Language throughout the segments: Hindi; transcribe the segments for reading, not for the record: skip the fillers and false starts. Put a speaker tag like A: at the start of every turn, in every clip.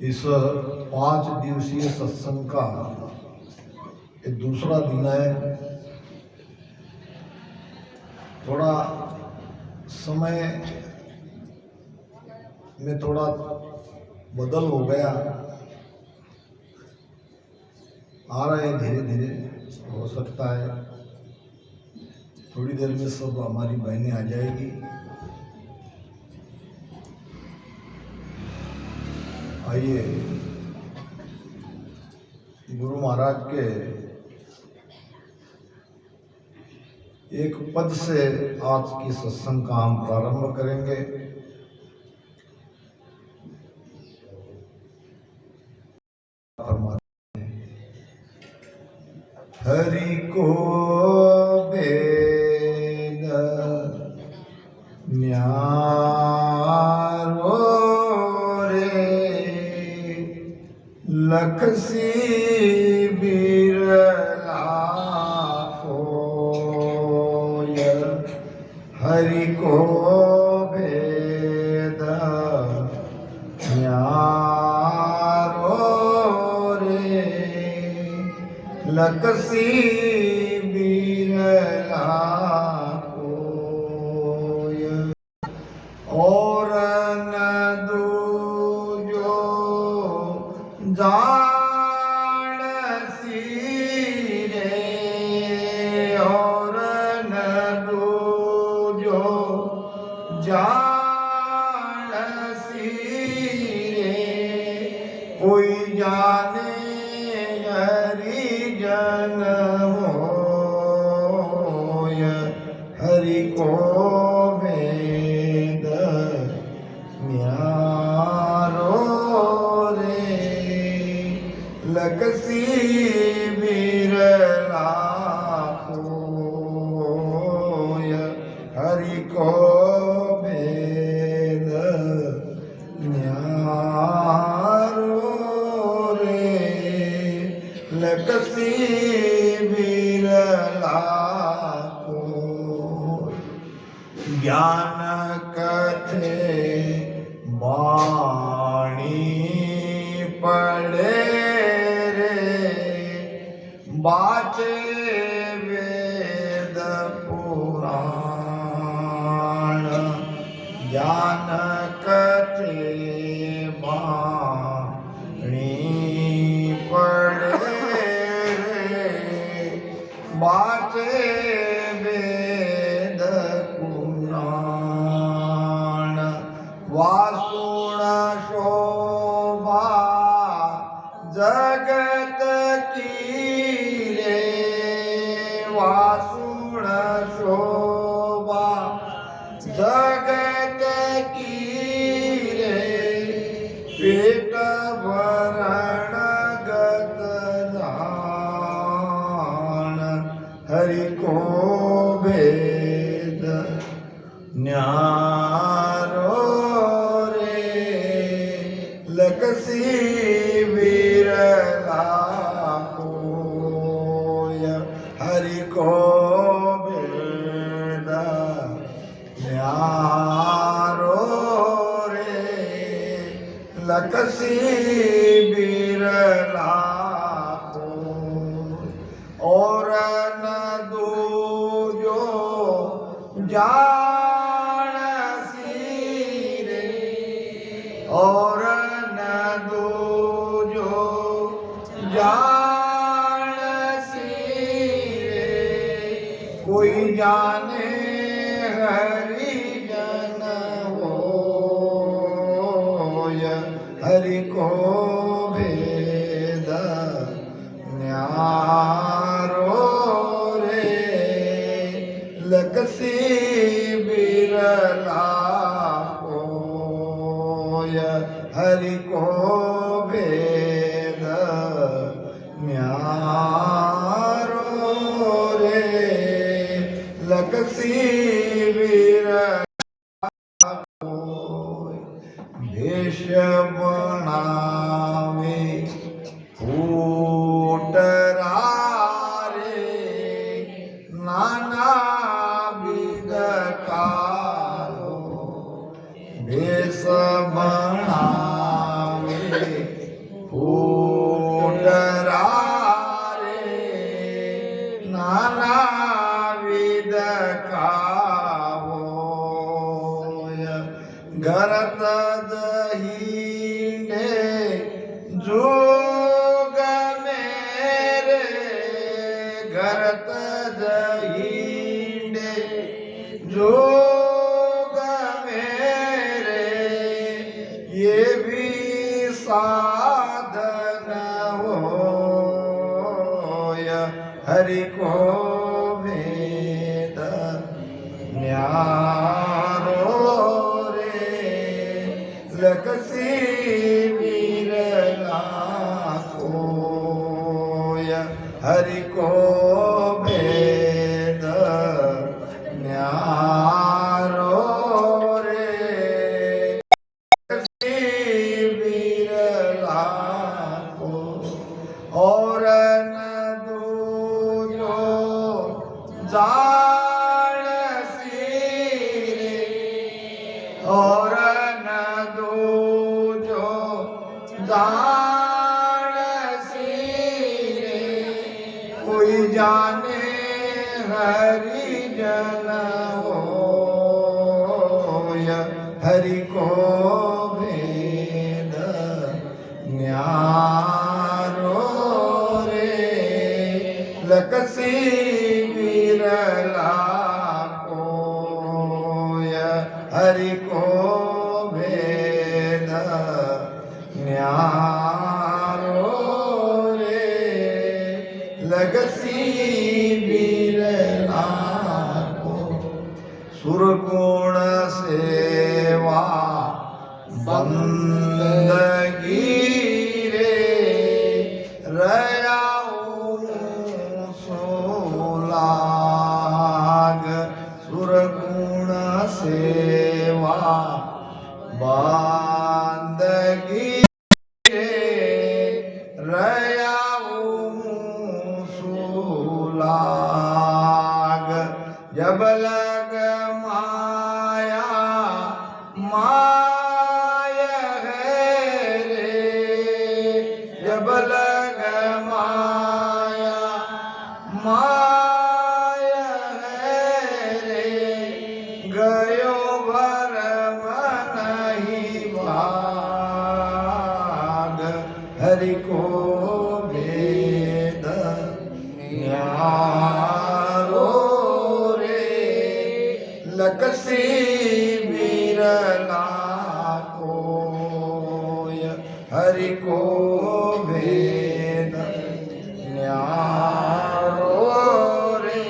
A: इस 5 दिवसीय सत्संग का ये दूसरा दिन है। थोड़ा समय में थोड़ा बदल हो गया, आ रहा है धीरे धीरे, हो सकता है थोड़ी देर में सब हमारी बहनें आ जाएगी। आइए गुरु महाराज के एक पद से आज की सत्संग का हम प्रारंभ करेंगे। हरि को वेद न्यारो रे लखसी बिरला होय। हरि को वेद न्यारो रे लखसी बिरला होय। और न दूजो जानसी रे, और न दूजो जानसी रे, कोई जाने हरि जन होय। हरि को वेद न्यारो रे लखसी बिरला होय। हरि को वेद न्यारो रे लखसी बिरला होय। ज्ञान कथे वाणी पढ़े रे, बाचे वेद पुराण। ज्ञान कथे वाणी पढ़े रे, बाचे वेद पुराण। वासुण शोभा जगत की रे, वासुण शोभा जगत की रे, पेट भरण गत जान। हरि को वेद न्यारो रे लखसी बिरला होय। हरि को वेद न्यारो रे लखसी बिरला होय। और न दूजो जानसी रे, और न दूजो जानसी रे, कोई जाने हरि जन होय। हरि को वेद न्यारो रे लखसी बिरला होय। हरि को वेद न्यारो रे लखसी बिरला होय। भेष बनावे फूटरा रे, नाना विध कारो भेष बनावे घरत दहीने जोग मेरे घरत दहीने जोग मेरे ये भी साधन होय हरि को भेद न्यारो लकसी विरला कोय हरि को भेद न्यारो रे लकसी विरला को और न दूजो जान सी और जान सी कोई जाने हरि जन होय हरि को भेद न्यारो रे लकसी विरला कोय हरि को भेद न्यारो रे लगसी बिरला को सुरगुण सेवा बंदगी रे रयाऊं सोलाग सुरगुण सेवा बंदगी सुलाग जब लग माया माया है रे जब लग माया माया है रे गयो भरम नहीं भाग हरि को भेद न्यारो रे लकसी विरला कोय हरि को भेद न्यारो रे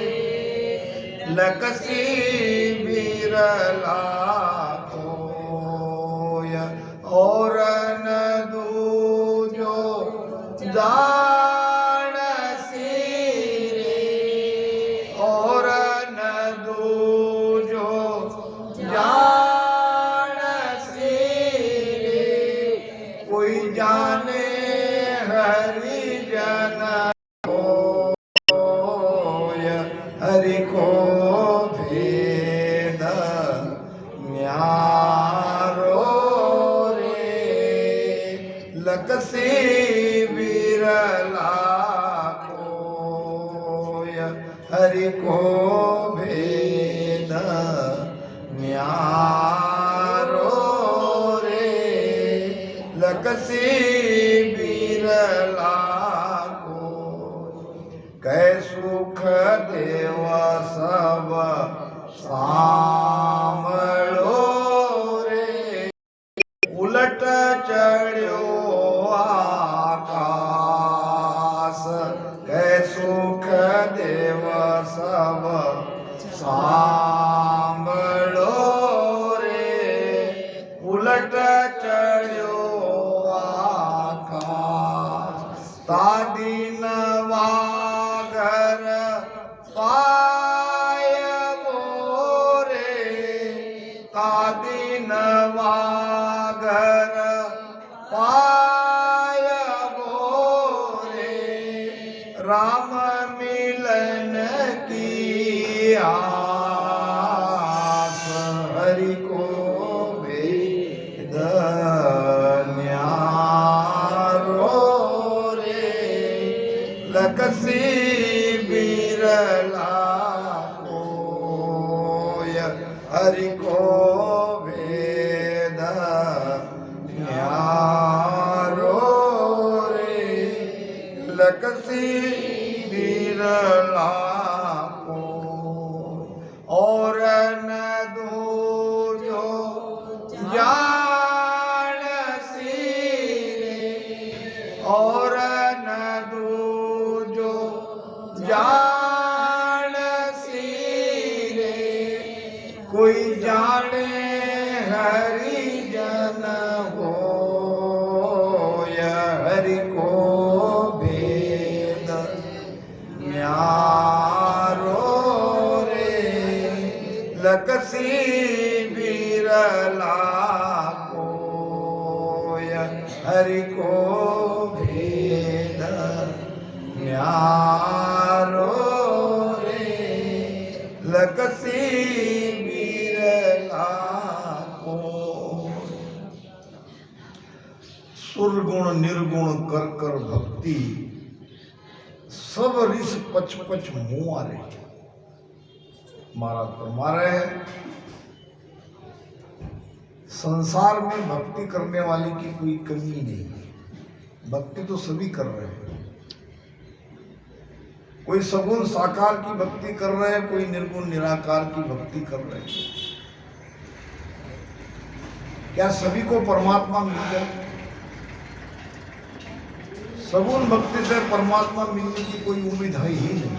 A: लकसी विरला कोय और न दूजो जान सी और न दूजो जान सी कोई जाने हरि जन होय हरि को भेद न्यारो रे लकसी विरला कोय हरि को भेद न्यारो रे लकसी विरला को कै सुख देव सब सामलो रे उलट चढ़्यो आकाश कै सुख देव सब सांभळो रे उलट चढ़्यो आकाश तादीन वाघर पाय मोरे तादीन वाघर पाय मोरे राम मिलन की आस हरि को भेद न्यारो रे लकसी बिरला कोय हरि को भेद हरि को भेद न्यारो रे लगसी बिरला को। सुरगुण निर्गुण कर कर भक्ति सब रिस पच पच मुँह आ रहे। महाराज फरमा रहे हैं संसार में भक्ति करने वाले की कोई कमी नहीं है। भक्ति तो सभी कर रहे हैं। कोई सगुण साकार की भक्ति कर रहे हैं, कोई निर्गुण निराकार की भक्ति कर रहे हैं। क्या सभी को परमात्मा मिल जाए? सगुण भक्ति से परमात्मा मिलने की कोई उम्मीद है ही नहीं,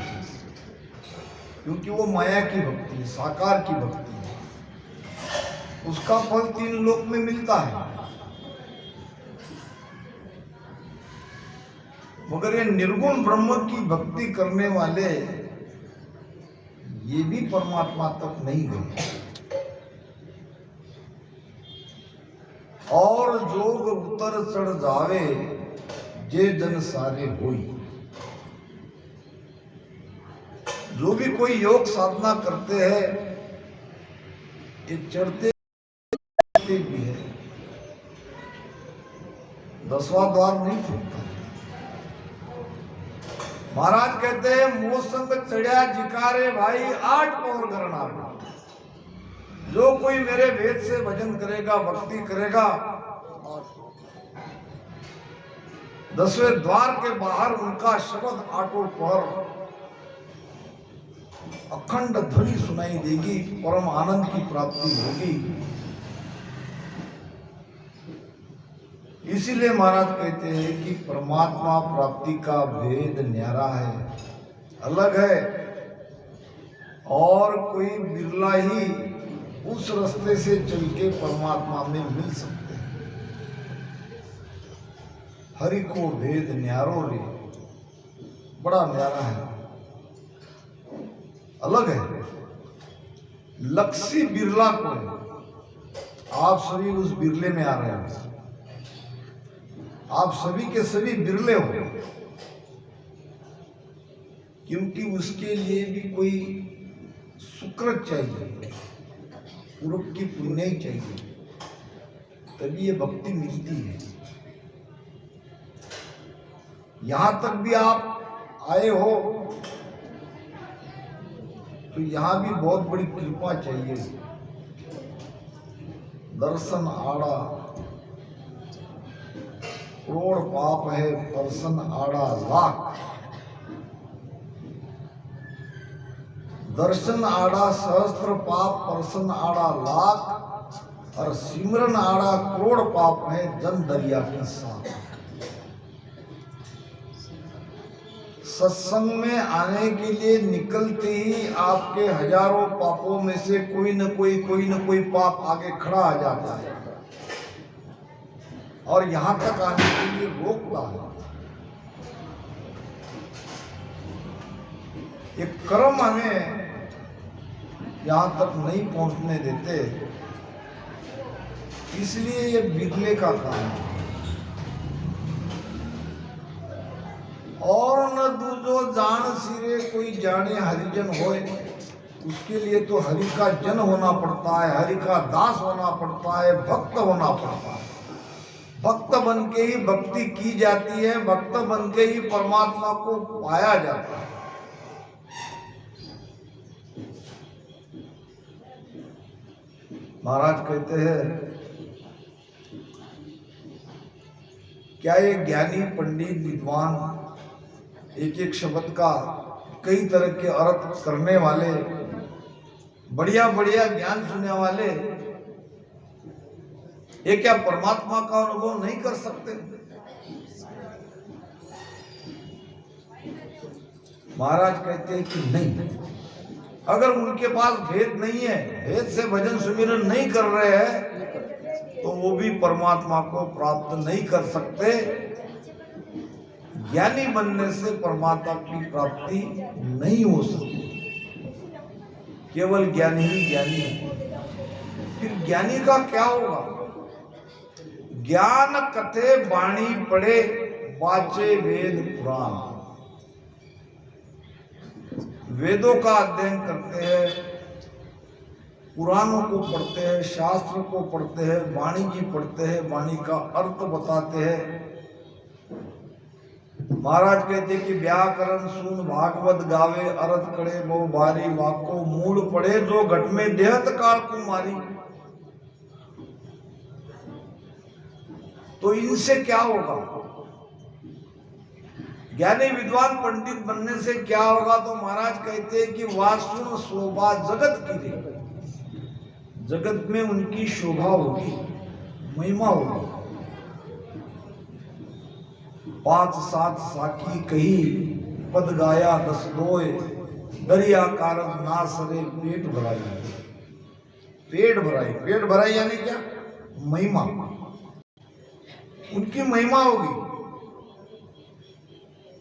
A: क्योंकि वो माया की भक्ति है, साकार की भक्ति है। उसका फल 3 लोक में मिलता है। मगर ये निर्गुण ब्रह्म की भक्ति करने वाले ये भी परमात्मा तक नहीं गए। और जोग उतर चढ़ जावे जे जन सारे होई। जो भी कोई योग साधना करते हैं ये चढ़ते भी है, 10वां द्वार नहीं छूटता। महाराज कहते हैं मोसंग चढ़िया जिकारे भाई 8 पौर करना। जो कोई मेरे वेद से भजन करेगा, भक्ति करेगा, 10वें द्वार के बाहर उनका शब्द 8 पौर अखंड ध्वनि सुनाई देगी, परम आनंद की प्राप्ति होगी। इसीलिए महाराज कहते हैं कि परमात्मा प्राप्ति का भेद न्यारा है, अलग है, और कोई बिरला ही उस रास्ते से चल के परमात्मा में मिल सकते हैं। हरि को भेद न्यारो रे, बड़ा न्यारा है, अलग है। लक्ष्य बिरला को है। आप सभी उस बिरले में आ रहे हैं। आप सभी के सभी बिरले हो, क्योंकि उसके लिए भी कोई सुकृत चाहिए, पूर्व की पुण्य ही चाहिए, तभी ये भक्ति मिलती है। यहां तक भी आप आए हो तो यहां भी बहुत बड़ी कृपा चाहिए। दर्शन आड़ा करोड़ पाप है, दर्शन आड़ा लाख। दर्शन आड़ा सहस्त्र पाप, दर्शन आड़ा लाख, और सिमरन आड़ा करोड़ पाप है, जन दरिया के साथ। सत्संग में आने के लिए निकलते ही आपके हजारों पापों में से कोई न कोई पाप आगे खड़ा आ जाता है और यहां तक आने के लिए रोकता है। ये कर्म हमें यहां तक नहीं पहुंचने देते, इसलिए ये बिरले का काम है। और न दूजो जान सिरे कोई जाने हरिजन होए, उसके लिए तो हरि का जन होना पड़ता है, हरि का दास होना पड़ता है, भक्त होना पड़ता है। भक्त बन के ही भक्ति की जाती है, भक्त बन के ही परमात्मा को पाया जाता है। महाराज कहते हैं क्या ये ज्ञानी पंडित विद्वान एक एक शब्द का कई तरह के अर्थ करने वाले, बढ़िया बढ़िया ज्ञान सुनने वाले, ये क्या परमात्मा का अनुभव नहीं कर सकते? महाराज कहते हैं कि नहीं, अगर उनके पास भेद नहीं है, भेद से भजन सुमिरन नहीं कर रहे हैं, तो वो भी परमात्मा को प्राप्त नहीं कर सकते। ज्ञानी बनने से परमात्मा की प्राप्ति नहीं हो सकती, केवल ज्ञानी ही ज्ञानी है। फिर ज्ञानी का क्या होगा? ज्ञान कथे वाणी पढ़े वाचे वेद पुराण। वेदों का अध्ययन करते हैं, पुराणों को पढ़ते हैं, शास्त्र को पढ़ते हैं, वाणी जी पढ़ते हैं, वाणी का अर्थ बताते हैं। महाराज कहते कि व्याकरण सुन भागवत गावे, अर्थ करे बहु भारी, वाको मूल पड़े जो घट में देहत काल कुमारी। तो इनसे क्या होगा? ज्ञानी विद्वान पंडित बनने से क्या होगा? तो महाराज कहते हैं कि वासुन शोभा जगत की रे, जगत में उनकी शोभा होगी, महिमा होगी। 5 7 साखी कही, पद गाया 10 दोय, दरिया कारक ना सरे पेट भराई। पेट भराई, पेट भराई यानी क्या? महिमा, उनकी महिमा होगी।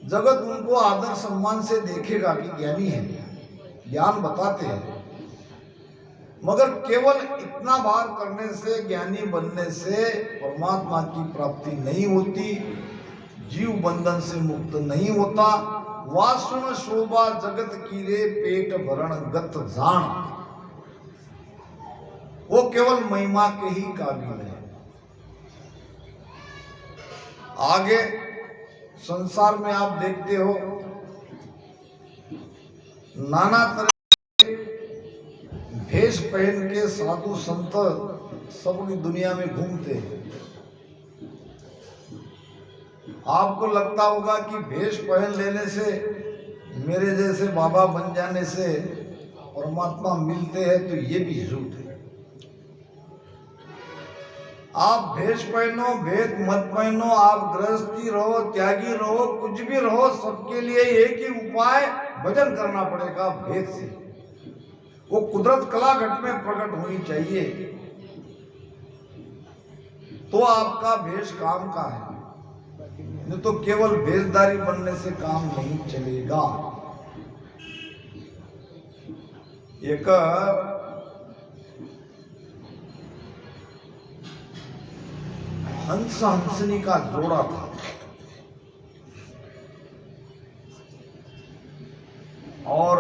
A: जगत उनको आदर सम्मान से देखेगा कि ज्ञानी है, ज्ञान बताते हैं। मगर केवल इतना बार करने से, ज्ञानी बनने से परमात्मा की प्राप्ति नहीं होती, जीव बंधन से मुक्त नहीं होता। वासुन शोभा जगत की रे, पेट भरण गत जान। वो केवल महिमा के ही काबिल है। आगे संसार में आप देखते हो नाना तरह के भेष पहन के साधु संत सबकी दुनिया में घूमते हैं। आपको लगता होगा कि भेष पहन लेने से, मेरे जैसे बाबा बन जाने से परमात्मा मिलते हैं, तो ये भी झूठ है। आप भेष पहनो, भेद मत पहनो, आप गृहस्थी रहो, त्यागी रहो, कुछ भी रहो, सबके लिए एक ही उपाय, भजन करना पड़ेगा भेद से। वो कुदरत कला घट में प्रकट होनी चाहिए, तो आपका भेष काम का है। नहीं तो केवल भेषधारी बनने से काम नहीं चलेगा। एक हंस हंसनी का जोड़ा था, और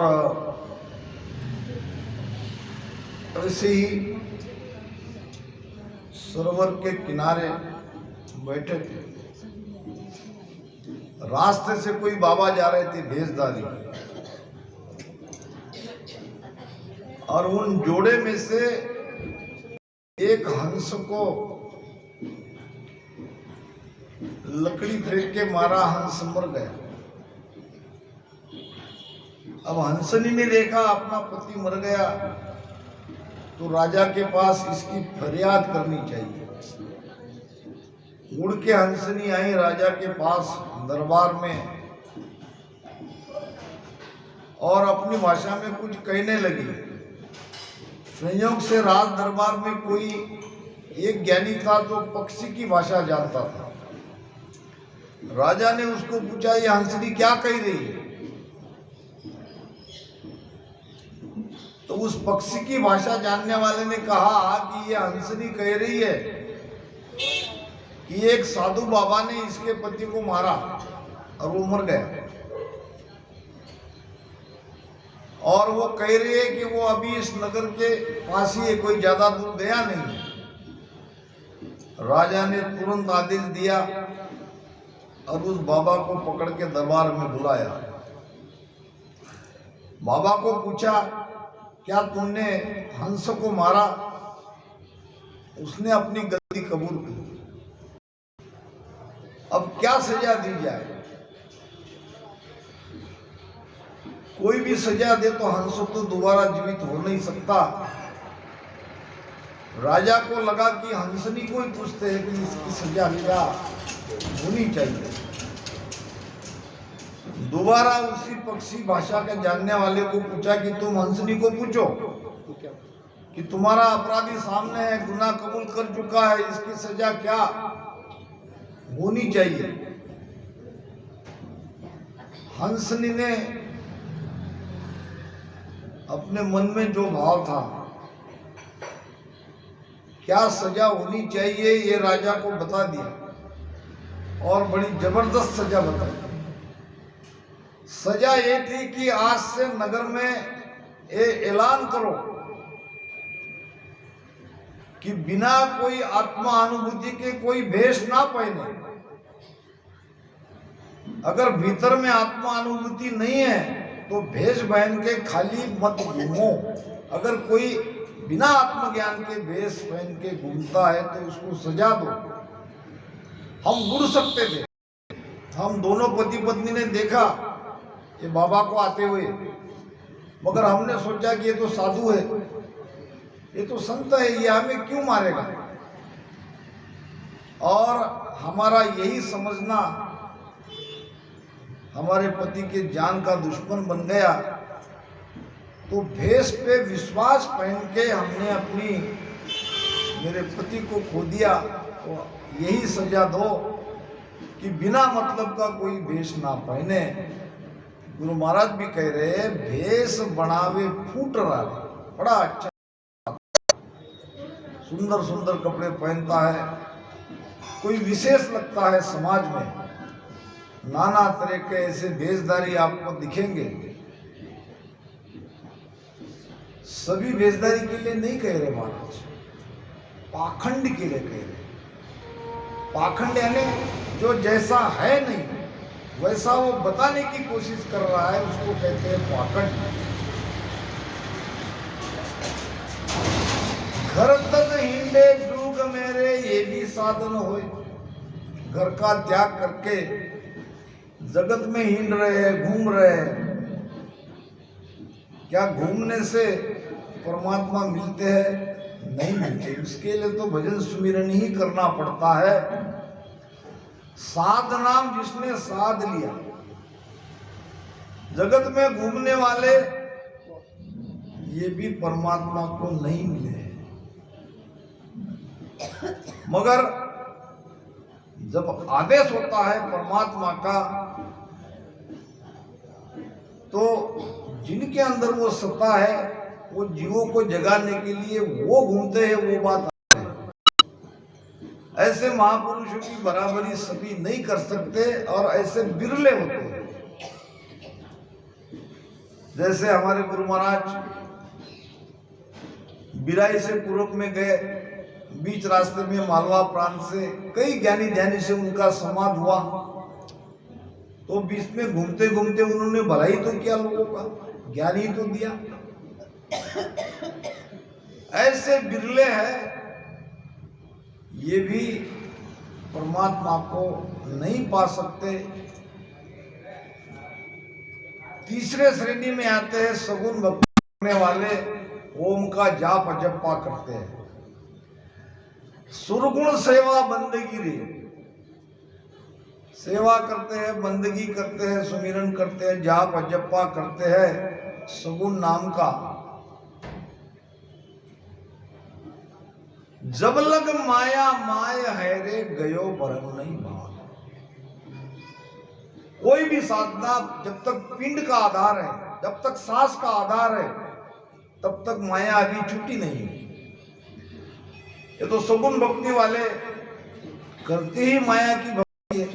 A: ऐसे ही सरोवर के किनारे बैठे थे। रास्ते से कोई बाबा जा रहे थे भेषधारी, और उन जोड़े में से एक हंस को लकड़ी फेंक के मारा, हंस मर गया। अब हंसनी ने देखा अपना पति मर गया, तो राजा के पास इसकी फरियाद करनी चाहिए। उड़ के हंसनी आई राजा के पास दरबार में, और अपनी भाषा में कुछ कहने लगी। संयोग से राज दरबार में कोई एक ज्ञानी था जो पक्षी की भाषा जानता था। राजा ने उसको पूछा, ये हंसनी क्या कह रही है? तो उस पक्षी की भाषा जानने वाले ने कहा कि ये हंसनी कह रही है कि एक साधु बाबा ने इसके पति को मारा और वो मर गया, और वो कह रही है कि वो अभी इस नगर के पास ही है, कोई ज्यादा दूर गया नहीं। राजा ने तुरंत आदेश दिया और उस बाबा को पकड़ के दरबार में बुलाया। बाबा को पूछा, क्या तुमने हंस को मारा? उसने अपनी गलती कबूल की। अब क्या सजा दी जाए? कोई भी सजा दे तो हंस तो दोबारा जीवित हो नहीं सकता। राजा को लगा कि हंसनी को ही पूछते हैं कि इसकी सजा क्या होनी चाहिए। दोबारा उसी पक्षी भाषा के जानने वाले को पूछा कि तुम हंसनी को पूछो कि तुम्हारा अपराधी सामने है, गुनाह कबूल कर चुका है, इसकी सजा क्या होनी चाहिए। हंसनी ने अपने मन में जो भाव था क्या सजा होनी चाहिए ये राजा को बता दिया और बड़ी जबरदस्त सजा बताई। सजा ये थी कि आज से नगर में ये ऐलान करो कि बिना कोई आत्मा अनुभूति के कोई भेष ना पहने। अगर भीतर में आत्मा अनुभूति नहीं है तो भेष पहन के खाली मत घूमो। अगर कोई बिना आत्मज्ञान के भेष पहन के घूमता है तो उसको सजा दो। हम बुड़ सकते थे। हम दोनों पति पत्नी ने देखा ये बाबा को आते हुए, मगर हमने सोचा कि ये तो साधु है, ये तो संत है, ये हमें क्यों मारेगा। और हमारा यही समझना हमारे पति के जान का दुश्मन बन गया। तो भेष पे विश्वास पहन के हमने मेरे पति को खो दिया। तो यही सजा दो कि बिना मतलब का कोई भेष ना पहने। गुरु महाराज भी कह रहे हैं भेष बनावे फूट रहा, बड़ा अच्छा सुंदर सुंदर कपड़े पहनता है, कोई विशेष लगता है समाज में। नाना तरह के ऐसे भेषधारी आपको दिखेंगे। सभी भेषधारी के लिए नहीं कह रहे महाराज, पाखंड के लिए कह रहे। पाखंड यानी जो जैसा है नहीं वैसा वो बताने की कोशिश कर रहा है, उसको कहते हैं पाखंड। घर तक हिंडे जुग मेरे ये भी साधन होए। घर का त्याग करके जगत में हिंड रहे हैं, घूम रहे हैं। क्या घूमने से परमात्मा मिलते हैं? नहीं मिलते। उसके लिए तो भजन सुमिरन ही करना पड़ता है। साध नाम जिसने साध लिया। जगत में घूमने वाले ये भी परमात्मा को नहीं मिले। मगर जब आदेश होता है परमात्मा का तो जिनके अंदर वो सत्ता है वो जीवों को जगाने के लिए वो घूमते हैं, वो बात है। ऐसे महापुरुषों की बराबरी सभी नहीं कर सकते और ऐसे बिरले होते हैं। जैसे हमारे गुरु महाराज बिराई से पूर्व में गए, बीच रास्ते में मालवा प्रांत से कई ज्ञानी ध्यानी से उनका संवाद हुआ। तो बीच में घूमते घूमते उन्होंने भलाई तो किया, लोगों का ज्ञान ही तो दिया। ऐसे बिरले हैं, ये भी परमात्मा को नहीं पा सकते। तीसरे श्रेणी में आते हैं सगुण भक्ति करने वाले, ओम का जाप जपा करते हैं। सुरगुण सेवा बंदगी रे, सेवा करते हैं, बंदगी करते हैं, सुमिरन करते हैं, जाप जपा करते हैं सगुण नाम का। जब लग माया माय है रे गयो भरम नहीं भाव। कोई भी साधना जब तक पिंड का आधार है, जब तक सांस का आधार है, तब तक माया अभी छुट्टी नहीं है। ये तो सगुण भक्ति वाले करते ही माया की भक्ति है,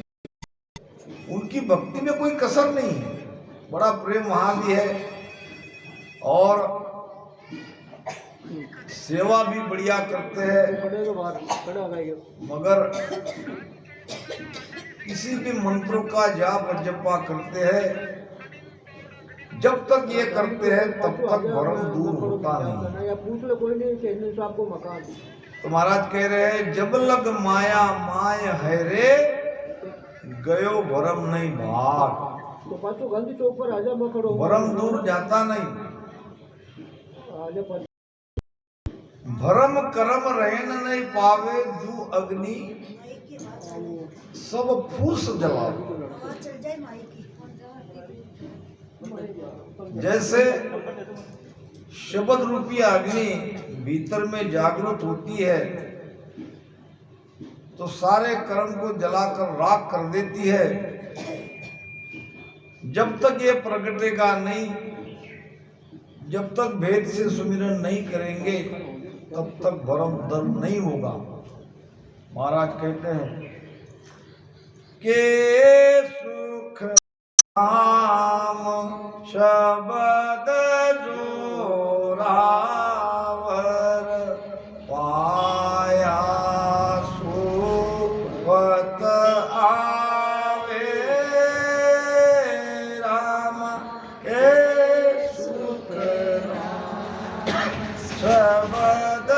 A: उनकी भक्ति में कोई कसर नहीं है। बड़ा प्रेम वहां भी है और सेवा भी बढ़िया करते हैं। मगर किसी भी मंत्रों का जाप जपा करते हैं, जब तक ये करते हैं तब तक भरम दूर होता नहीं। तो महाराज कह रहे हैं जब लग माया माय है रे गयो भरम नहीं भाग।
B: तो पाछो गांधी चौक पर आजा मैं खड़ो,
A: भरम दूर जाता नहीं। भरम कर्म रहन नहीं पावे, जू अग्नि सब फूस जलावे। जैसे शब्द रूपी अग्नि भीतर में जागृत होती है तो सारे कर्म को जलाकर राख कर देती है। जब तक ये प्रगटेगा नहीं, जब तक भेद से सुमिरन नहीं करेंगे, तब तक भरम दर्द नहीं होगा। महाराज कहते हैं के सुख नाम शब्द जोरावर पाया सुपत आवे राम के सुख शब्द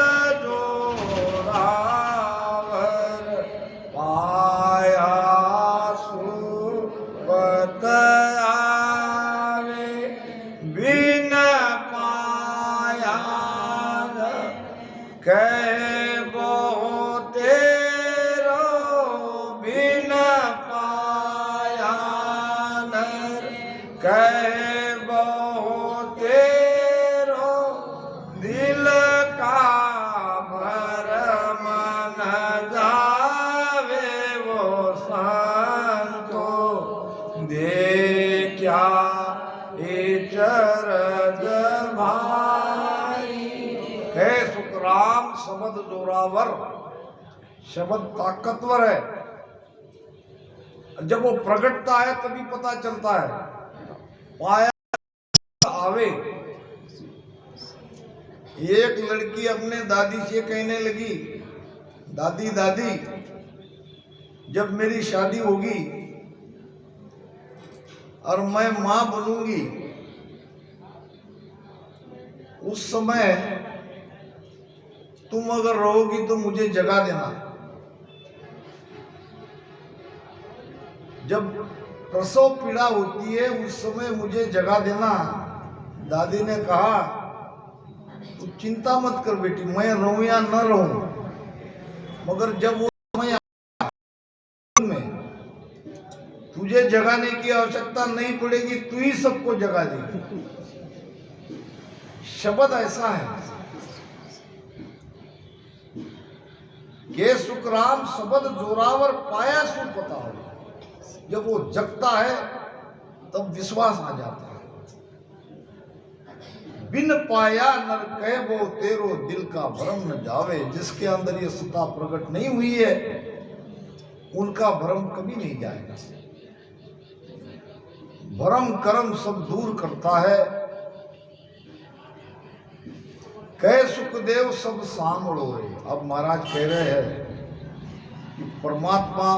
A: जोरावर पाया सुपत आवे बिन पाया कह बो तेरो बिन पाया नर कह बो तेरो दिल का भरम न जावे वो संतो देखा ए चरज भाई। है सुखराम शब्द जोरावर, शब्द ताकतवर है। जब वो प्रकटता है तभी पता चलता है। पाया आवे। एक लड़की अपने दादी से कहने लगी, दादी दादी जब मेरी शादी होगी और मैं मां बनूंगी उस समय तुम अगर रहोगी तो मुझे जगा देना। जब प्रसव पीड़ा होती है उस समय मुझे जगा देना। दादी ने कहा तू चिंता मत कर बेटी, मैं रहूं या न रहूं, मगर जब वो समय में तुझे जगाने की आवश्यकता नहीं पड़ेगी, तू ही सबको जगा देगी। शब्द ऐसा है के सुखराम शब्द जोरावर पाया सु पता हो। जब वो जगता है तब विश्वास आ जाता है। बिन पाया नर कह वो तेरो दिल का भरम न जावे। जिसके अंदर ये सत्ता प्रकट नहीं हुई है उनका भरम कभी नहीं जाएगा। भरम कर्म सब दूर करता है। कह सुखदेव सब सांभळो रे। अब महाराज कह रहे हैं कि परमात्मा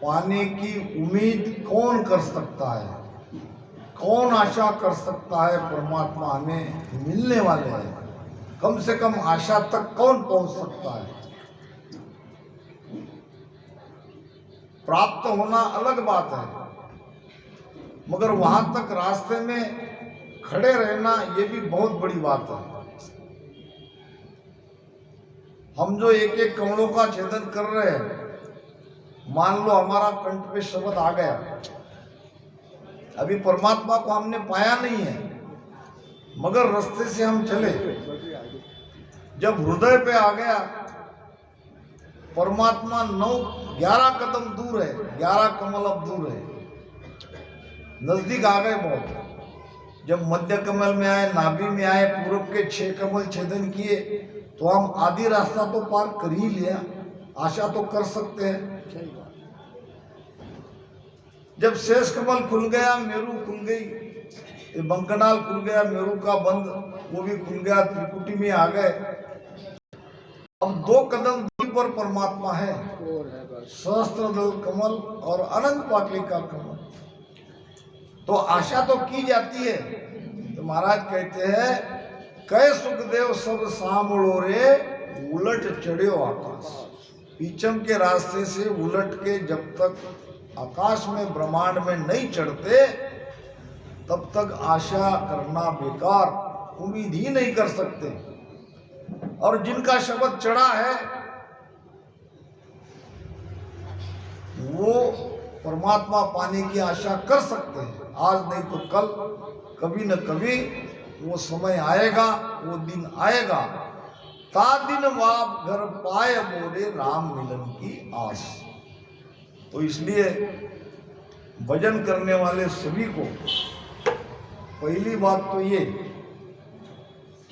A: पाने की उम्मीद कौन कर सकता है, कौन आशा कर सकता है परमात्मा हमें मिलने वाले हैं। कम से कम आशा तक कौन पहुंच सकता है। प्राप्त होना अलग बात है, मगर वहां तक रास्ते में खड़े रहना ये भी बहुत बड़ी बात है। हम जो एक एक कमलों का छेदन कर रहे हैं, मान लो हमारा कंठ पे शब्द आ गया, अभी परमात्मा को हमने पाया नहीं है, मगर रास्ते से हम चले। जब हृदय पे आ गया परमात्मा 11 कदम दूर है, 11 कमल अब दूर है, नजदीक आ गए बहुत। जब मध्य कमल में आए, नाभि में आए, पूरब के 6 कमल छेदन किए तो हम आधी रास्ता तो पार कर ही लिया, आशा तो कर सकते हैं। जब शेष कमल खुल गया, मेरू खुल गई, ये बंकनाल खुल गया, मेरू का बंद वो भी खुल गया, त्रिकुटी में आ गए। अब 2 कदम दूरी पर परमात्मा है, सहस्त्रदल कमल और अनंत पाटलिका कमल। तो आशा तो की जाती है। तो महाराज कहते हैं कह सुखदेव सब सांभळो रे उलट चढ़ियो आकाश। पीछम के रास्ते से उलट के जब तक आकाश में ब्रह्मांड में नहीं चढ़ते तब तक आशा करना बेकार, उम्मीद ही नहीं कर सकते। और जिनका शब्द चढ़ा है वो परमात्मा पाने की आशा कर सकते हैं। आज नहीं तो कल, कभी न कभी वो समय आएगा, वो दिन आएगा। ता दिन वाप घर पाए मोरे राम मिलन की आस। तो इसलिए भजन करने वाले सभी को पहली बात तो ये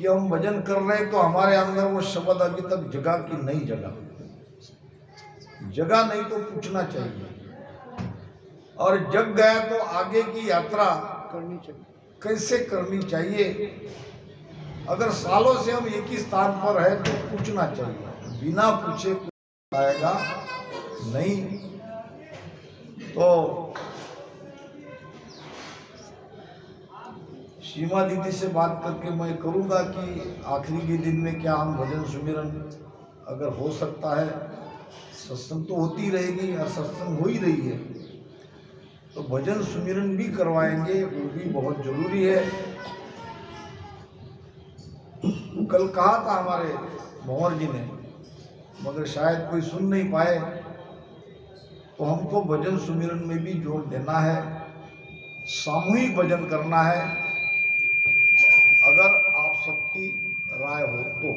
A: कि हम भजन कर रहे हैं तो हमारे अंदर वो शब्द अभी तक जगा कि नहीं जगा, जगा नहीं तो पूछना चाहिए, और जग गया तो आगे की यात्रा
B: करनी चाहिए।
A: कैसे करनी चाहिए। अगर सालों से हम एक ही स्थान पर है तो पूछना चाहिए, बिना पूछे कुछ आएगा नहीं। तो सीमा दीदी से बात करके मैं करूंगा कि आखिरी के दिन में क्या हम भजन सुमिरन अगर हो सकता है, सत्संग तो होती रहेगी और सत्संग हो ही रही है, तो भजन सुमिरन भी करवाएंगे, वो भी बहुत जरूरी है। कल कहा था हमारे भंवर जी ने, मगर शायद कोई सुन नहीं पाए, तो हमको भजन सुमिरन में भी जोर देना है, सामूहिक भजन करना है, अगर आप सबकी राय हो तो।